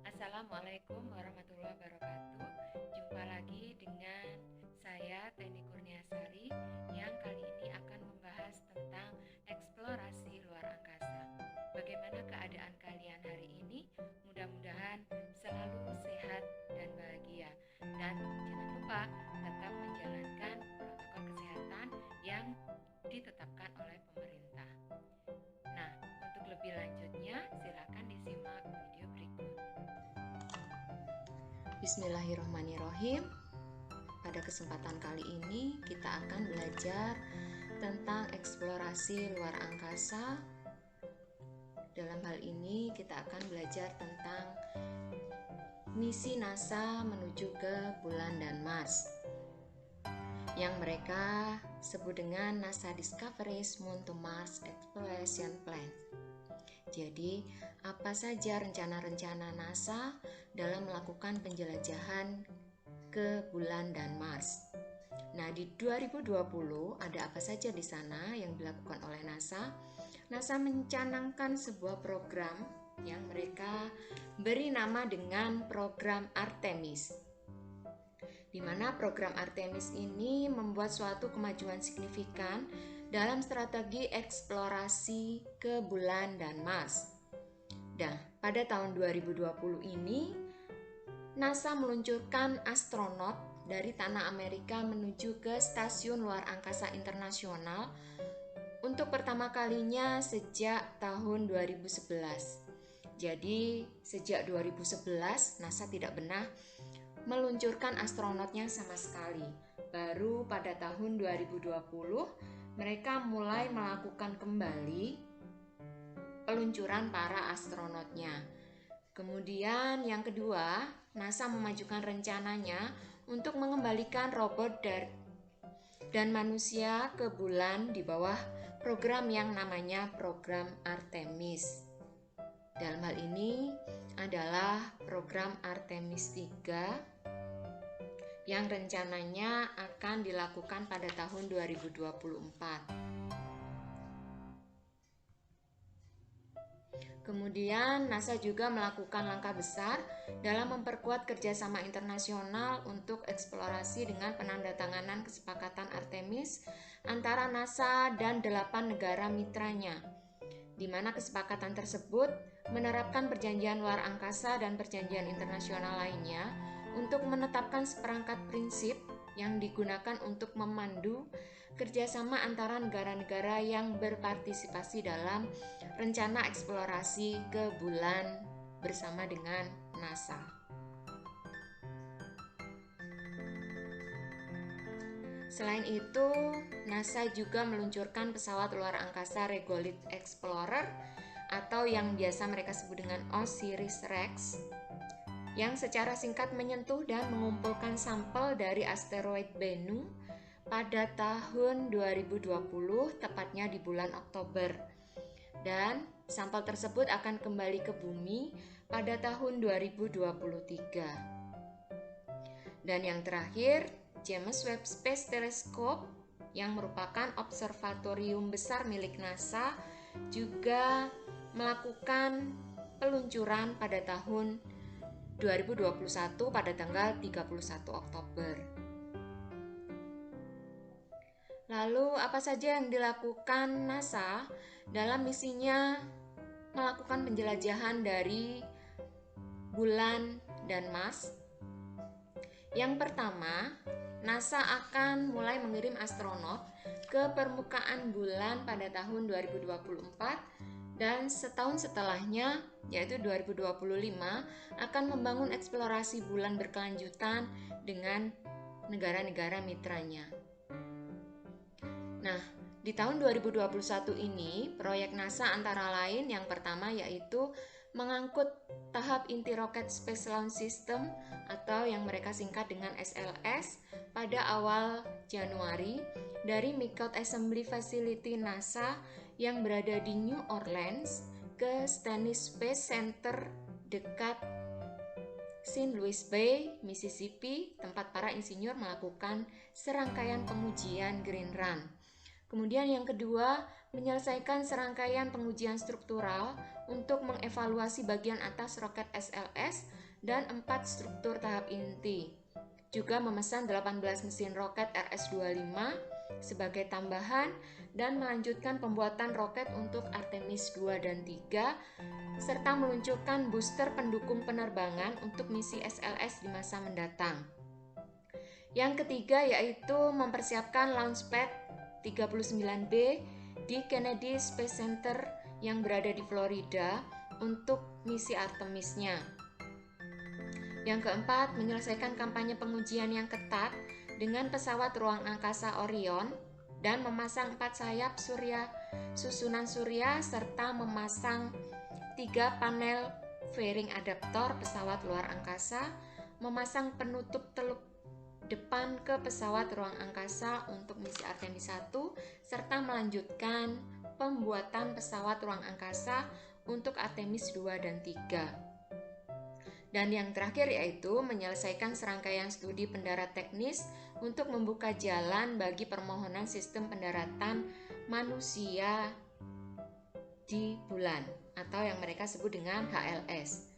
Assalamualaikum warahmatullahi wabarakatuh. Jumpa lagi dengan saya Teni Kurniasari yang kali ini akan membahas tentang eksplorasi luar angkasa. Bagaimana keadaan kalian hari ini? Mudah-mudahan selalu sehat dan bahagia. Dan jangan lupa tetap menjalankan protokol kesehatan yang ditetapkan oleh pemerintah. Nah, untuk lebih lanjutnya silakan disimak video berikut. Bismillahirrahmanirrahim. Pada kesempatan kali ini kita akan belajar tentang eksplorasi luar angkasa. Dalam hal ini kita akan belajar tentang misi NASA menuju ke bulan dan Mars yang mereka sebut dengan NASA Discovery's Moon to Mars Exploration Plan. Jadi, apa saja rencana-rencana NASA dalam melakukan penjelajahan ke bulan dan Mars? Nah, di 2020 ada apa saja di sana yang dilakukan oleh NASA? NASA mencanangkan sebuah program yang mereka beri nama dengan program Artemis, di mana program Artemis ini membuat suatu kemajuan signifikan dalam strategi eksplorasi ke bulan dan Mars. Dan pada tahun 2020 ini, NASA meluncurkan astronot dari tanah Amerika menuju ke Stasiun Luar Angkasa Internasional untuk pertama kalinya sejak tahun 2011. Jadi, sejak 2011 NASA tidak pernah meluncurkan astronotnya sama sekali. Baru pada tahun 2020 mereka mulai melakukan kembali peluncuran para astronotnya. Kemudian yang kedua, NASA memajukan rencananya untuk mengembalikan robot dan manusia ke bulan di bawah program yang namanya program Artemis. Dalam hal ini adalah program Artemis 3 yang rencananya akan dilakukan pada tahun 2024. Kemudian NASA juga melakukan langkah besar dalam memperkuat kerjasama internasional untuk eksplorasi dengan penandatanganan kesepakatan Artemis antara NASA dan 8 negara mitranya, di mana kesepakatan tersebut menerapkan perjanjian luar angkasa dan perjanjian internasional lainnya untuk menetapkan seperangkat prinsip yang digunakan untuk memandu kerjasama antara negara-negara yang berpartisipasi dalam rencana eksplorasi ke bulan bersama dengan NASA. Selain itu, NASA juga meluncurkan pesawat luar angkasa Regolith Explorer atau yang biasa mereka sebut dengan OSIRIS-REx, yang secara singkat menyentuh dan mengumpulkan sampel dari asteroid Bennu pada tahun 2020, tepatnya di bulan Oktober. Dan sampel tersebut akan kembali ke bumi pada tahun 2023. Dan yang terakhir, James Webb Space Telescope yang merupakan observatorium besar milik NASA juga melakukan peluncuran pada tahun 2021 pada tanggal 31 Oktober. Lalu apa saja yang dilakukan NASA dalam misinya melakukan penjelajahan dari bulan dan Mars? Yang pertama, NASA akan mulai mengirim astronot ke permukaan bulan pada tahun 2024 dan setahun setelahnya, yaitu 2025, akan membangun eksplorasi bulan berkelanjutan dengan negara-negara mitranya. Nah, di tahun 2021 ini, proyek NASA antara lain yang pertama yaitu mengangkut tahap inti roket Space Launch System atau yang mereka singkat dengan SLS pada awal Januari dari Micot Assembly Facility NASA yang berada di New Orleans ke Stennis Space Center dekat St. Louis Bay, Mississippi, tempat para insinyur melakukan serangkaian pengujian Green Run. Kemudian yang kedua, menyelesaikan serangkaian pengujian struktural untuk mengevaluasi bagian atas roket SLS dan 4 struktur tahap inti. Juga memesan 18 mesin roket RS-25 sebagai tambahan dan melanjutkan pembuatan roket untuk Artemis 2 dan 3 serta meluncurkan booster pendukung penerbangan untuk misi SLS di masa mendatang. Yang ketiga yaitu mempersiapkan Launchpad 39B di Kennedy Space Center yang berada di Florida untuk misi Artemis-nya. Yang keempat, menyelesaikan kampanye pengujian yang ketat dengan pesawat ruang angkasa Orion dan memasang 4 sayap susunan surya serta memasang 3 panel fairing adaptor pesawat luar angkasa, memasang penutup teluk depan ke pesawat ruang angkasa untuk misi Artemis 1 serta melanjutkan pembuatan pesawat ruang angkasa untuk Artemis 2 dan 3. Dan yang terakhir yaitu menyelesaikan serangkaian studi pendarat teknis untuk membuka jalan bagi permohonan sistem pendaratan manusia di bulan atau yang mereka sebut dengan HLS.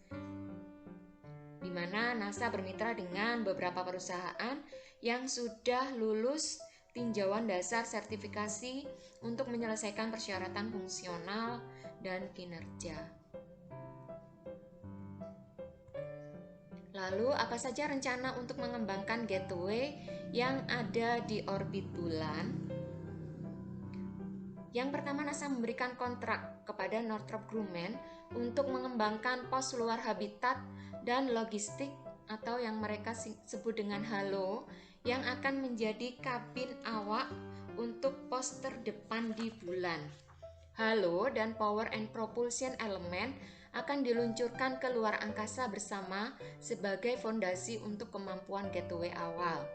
Di mana NASA bermitra dengan beberapa perusahaan yang sudah lulus tinjauan dasar sertifikasi untuk menyelesaikan persyaratan fungsional dan kinerja. Lalu, apa saja rencana untuk mengembangkan gateway yang ada di orbit bulan? Yang pertama, NASA memberikan kontrak kepada Northrop Grumman untuk mengembangkan pos luar habitat dan logistik atau yang mereka sebut dengan HALO yang akan menjadi kabin awak untuk pos terdepan di bulan. HALO dan Power and Propulsion Element akan diluncurkan ke luar angkasa bersama sebagai fondasi untuk kemampuan gateway awal.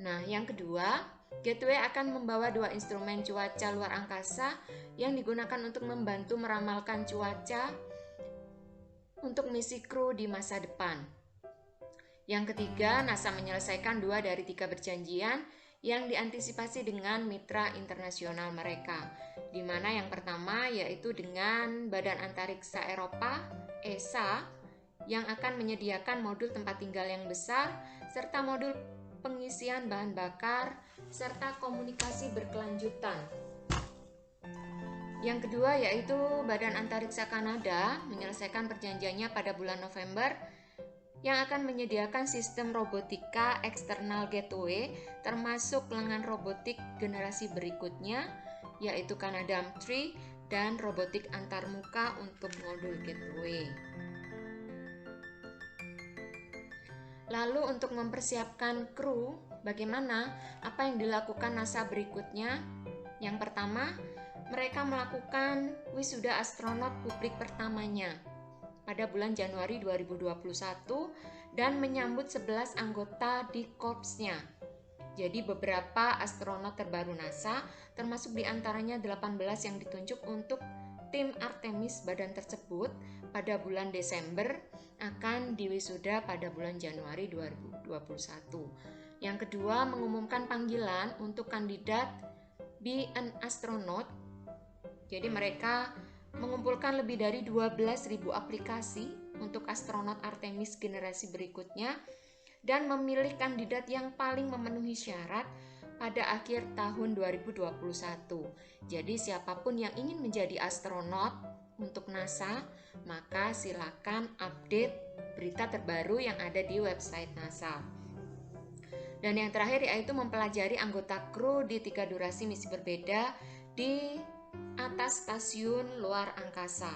Nah, yang kedua, gateway akan membawa 2 instrumen cuaca luar angkasa yang digunakan untuk membantu meramalkan cuaca untuk misi kru di masa depan. Yang ketiga, NASA menyelesaikan 2 dari 3 perjanjian yang diantisipasi dengan mitra internasional mereka, di mana yang pertama yaitu dengan Badan Antariksa Eropa (ESA) yang akan menyediakan modul tempat tinggal yang besar serta modul pengisian bahan bakar serta komunikasi berkelanjutan. Yang kedua yaitu Badan Antariksa Kanada menyelesaikan perjanjiannya pada bulan November yang akan menyediakan sistem robotika eksternal gateway termasuk lengan robotik generasi berikutnya yaitu Canadarm3 dan robotik antarmuka untuk modul gateway. Lalu untuk mempersiapkan kru, bagaimana? Apa yang dilakukan NASA berikutnya? Yang pertama, mereka melakukan wisuda astronot publik pertamanya pada bulan Januari 2021 dan menyambut 11 anggota di korpsnya. Jadi beberapa astronot terbaru NASA, termasuk diantaranya 18 yang ditunjuk untuk tim Artemis badan tersebut pada bulan Desember, akan diwisuda pada bulan Januari 2021. Yang kedua, mengumumkan panggilan untuk kandidat Be an Astronaut. Jadi mereka mengumpulkan lebih dari 12.000 aplikasi untuk astronot Artemis generasi berikutnya dan memilih kandidat yang paling memenuhi syarat pada akhir tahun 2021. Jadi siapapun yang ingin menjadi astronot untuk NASA, maka silakan update berita terbaru yang ada di website NASA. Dan yang terakhir yaitu mempelajari anggota kru di 3 durasi misi berbeda di atas stasiun luar angkasa.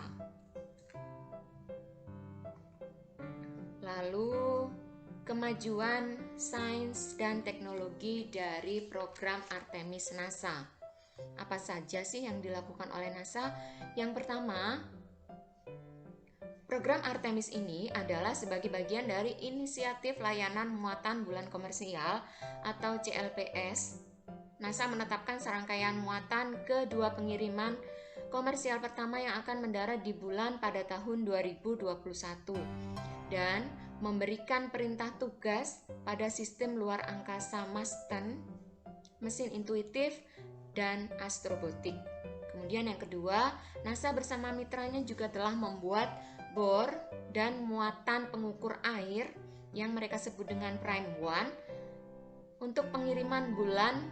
Lalu kemajuan sains dan teknologi dari program Artemis NASA. Apa saja sih yang dilakukan oleh NASA? Yang pertama, program Artemis ini adalah sebagai bagian dari inisiatif layanan muatan bulan komersial atau CLPS. NASA menetapkan serangkaian muatan kedua pengiriman komersial pertama yang akan mendarat di bulan pada tahun 2021 dan memberikan perintah tugas pada sistem luar angkasa Masten, mesin intuitif, dan astrobotik. Kemudian yang kedua, NASA bersama mitranya juga telah membuat bor dan muatan pengukur air yang mereka sebut dengan Prime 1 untuk pengiriman bulan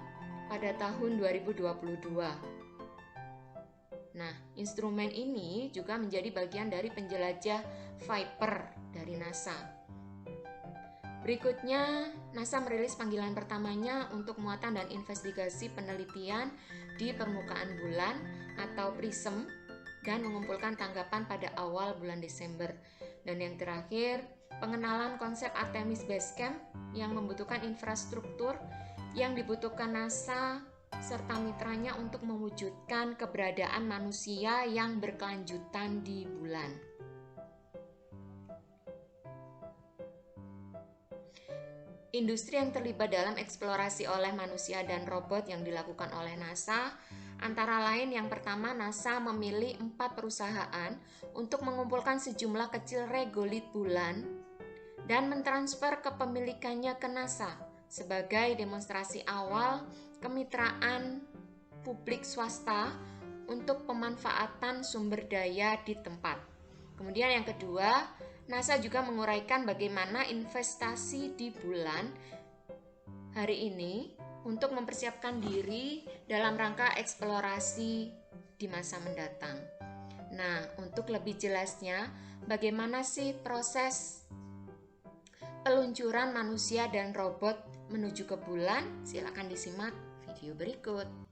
pada tahun 2022. Nah, instrumen ini juga menjadi bagian dari penjelajah Viper dari NASA. Berikutnya, NASA merilis panggilan pertamanya untuk muatan dan investigasi penelitian di permukaan bulan atau PRISM dan mengumpulkan tanggapan pada awal bulan Desember. Dan yang terakhir, pengenalan konsep Artemis Base Camp yang membutuhkan infrastruktur yang dibutuhkan NASA serta mitranya untuk mewujudkan keberadaan manusia yang berkelanjutan di bulan. Industri yang terlibat dalam eksplorasi oleh manusia dan robot yang dilakukan oleh NASA, antara lain yang pertama, NASA memilih 4 perusahaan untuk mengumpulkan sejumlah kecil regolit bulan dan mentransfer kepemilikannya ke NASA sebagai demonstrasi awal kemitraan publik swasta untuk pemanfaatan sumber daya di tempat. Kemudian yang kedua, NASA juga menguraikan bagaimana investasi di bulan hari ini untuk mempersiapkan diri dalam rangka eksplorasi di masa mendatang. Nah, untuk lebih jelasnya, bagaimana sih proses peluncuran manusia dan robot menuju ke bulan? Silakan disimak video berikut.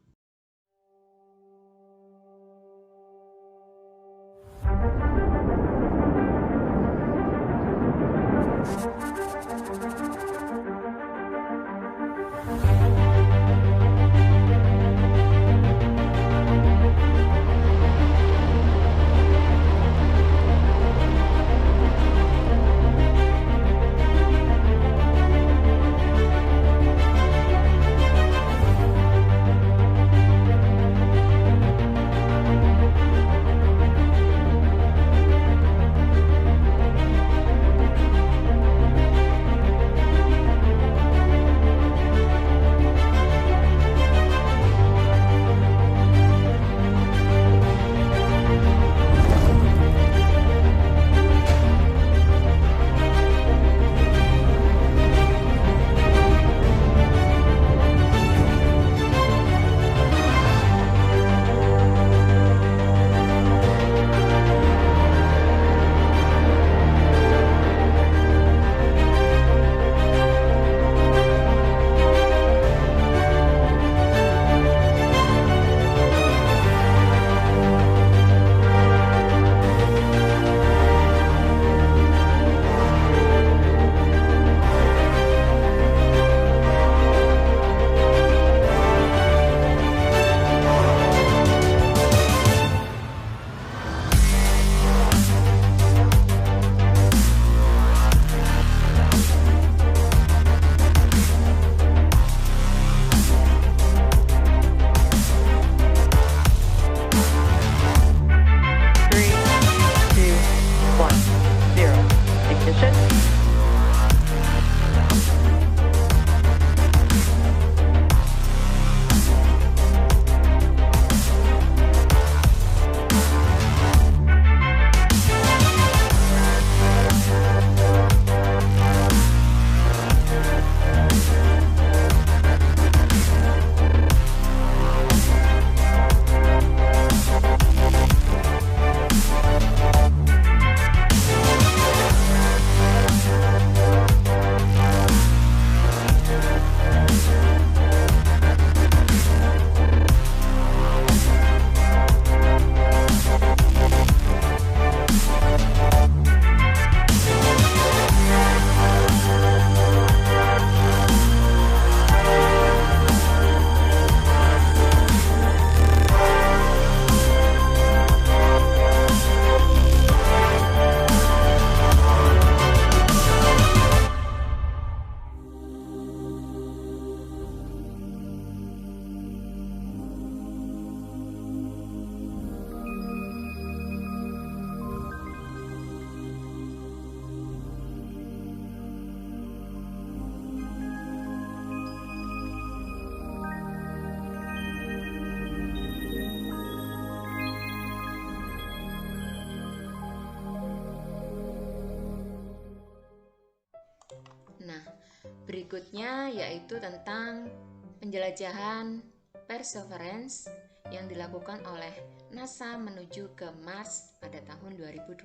Berikutnya yaitu tentang penjelajahan Perseverance yang dilakukan oleh NASA menuju ke Mars pada tahun 2020.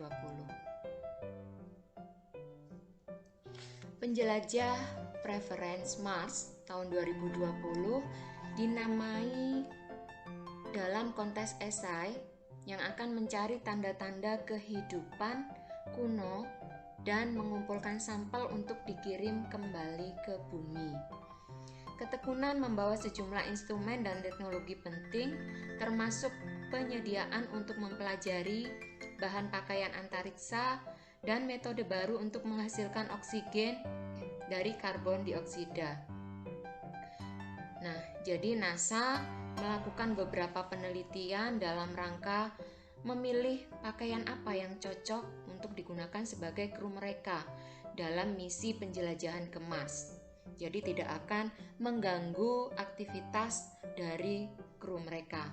Penjelajah Perseverance Mars tahun 2020 dinamai dalam kontes esai yang akan mencari tanda-tanda kehidupan kuno dan mengumpulkan sampel untuk dikirim kembali ke bumi. Ketekunan membawa sejumlah instrumen dan teknologi penting, termasuk penyediaan untuk mempelajari bahan pakaian antariksa dan metode baru untuk menghasilkan oksigen dari karbon dioksida. Nah, jadi NASA melakukan beberapa penelitian dalam rangka memilih pakaian apa yang cocok untuk digunakan sebagai kru mereka dalam misi penjelajahan ke Mars. Jadi tidak akan mengganggu aktivitas dari kru mereka.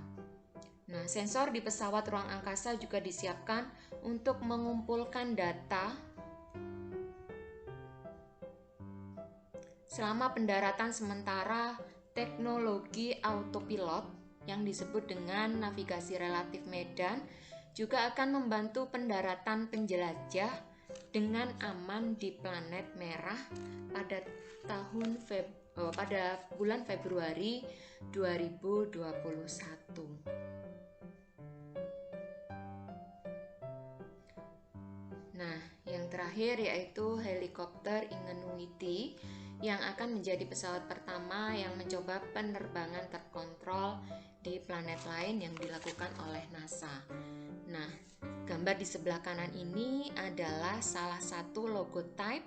Nah, sensor di pesawat ruang angkasa juga disiapkan untuk mengumpulkan data selama pendaratan sementara. Teknologi autopilot yang disebut dengan navigasi relatif medan juga akan membantu pendaratan penjelajah dengan aman di planet merah pada bulan Februari 2021. Nah, yang terakhir yaitu helikopter Ingenuity yang akan menjadi pesawat pertama yang mencoba penerbangan terkontrol di planet lain yang dilakukan oleh NASA. Nah, gambar di sebelah kanan ini adalah salah satu logotype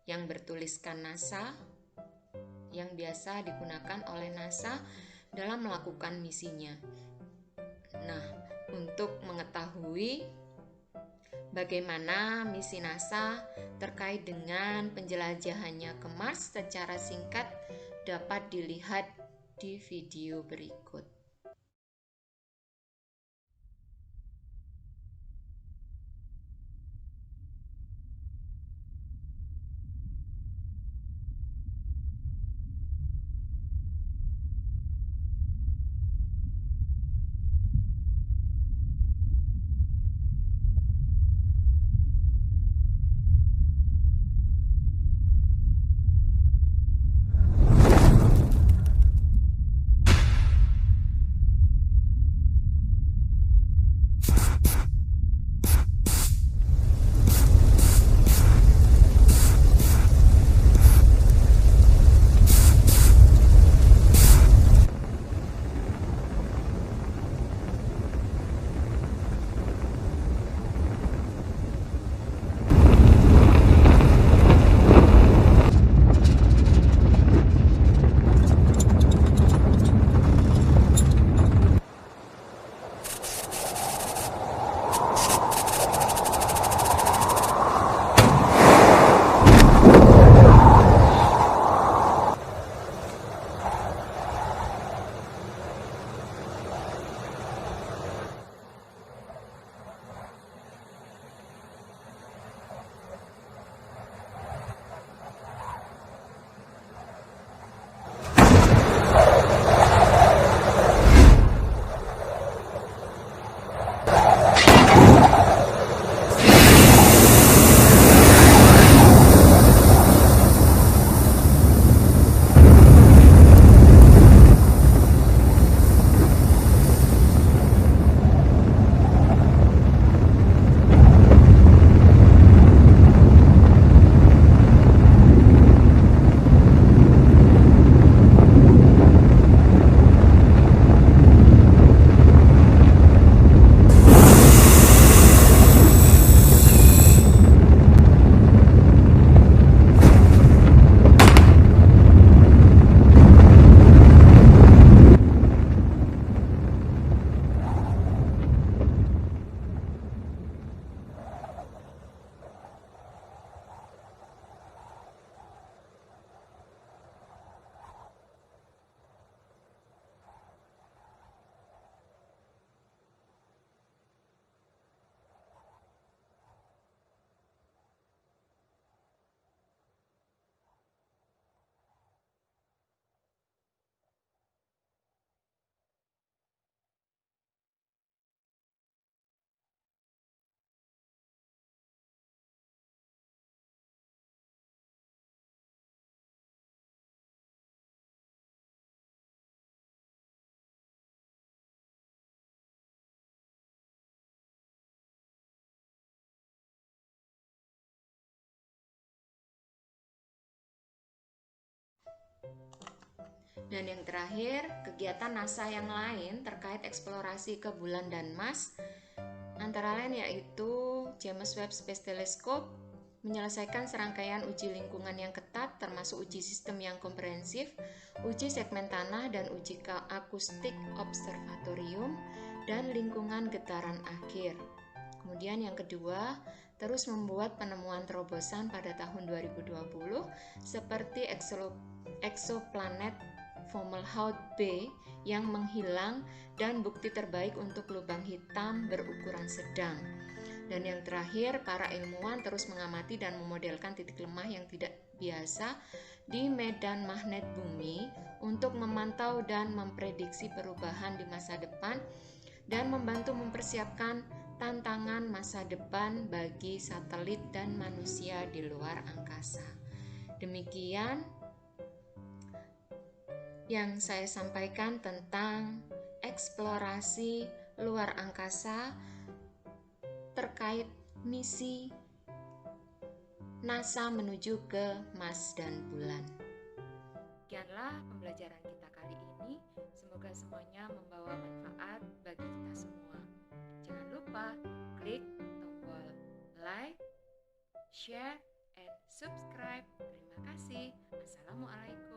yang bertuliskan NASA yang biasa digunakan oleh NASA dalam melakukan misinya. Nah, untuk mengetahui bagaimana misi NASA terkait dengan penjelajahannya ke Mars secara singkat dapat dilihat di video berikut. Dan yang terakhir, kegiatan NASA yang lain terkait eksplorasi ke bulan dan Mars antara lain yaitu James Webb Space Telescope menyelesaikan serangkaian uji lingkungan yang ketat termasuk uji sistem yang komprehensif, uji segmen tanah dan uji akustik observatorium dan lingkungan getaran akhir. Kemudian yang kedua, terus membuat penemuan terobosan pada tahun 2020 seperti eksoplanet Fomalhaut B yang menghilang dan bukti terbaik untuk lubang hitam berukuran sedang. Dan yang terakhir, para ilmuwan terus mengamati dan memodelkan titik lemah yang tidak biasa di medan magnet bumi untuk memantau dan memprediksi perubahan di masa depan dan membantu mempersiapkan tantangan masa depan bagi satelit dan manusia di luar angkasa. Demikian yang saya sampaikan tentang eksplorasi luar angkasa terkait misi NASA menuju ke Mars dan bulan. Demikianlah pembelajaran kita kali ini. Semoga semuanya membawa manfaat bagi kita semua. Jangan lupa klik tombol like, share, and subscribe. Terima kasih. Assalamualaikum.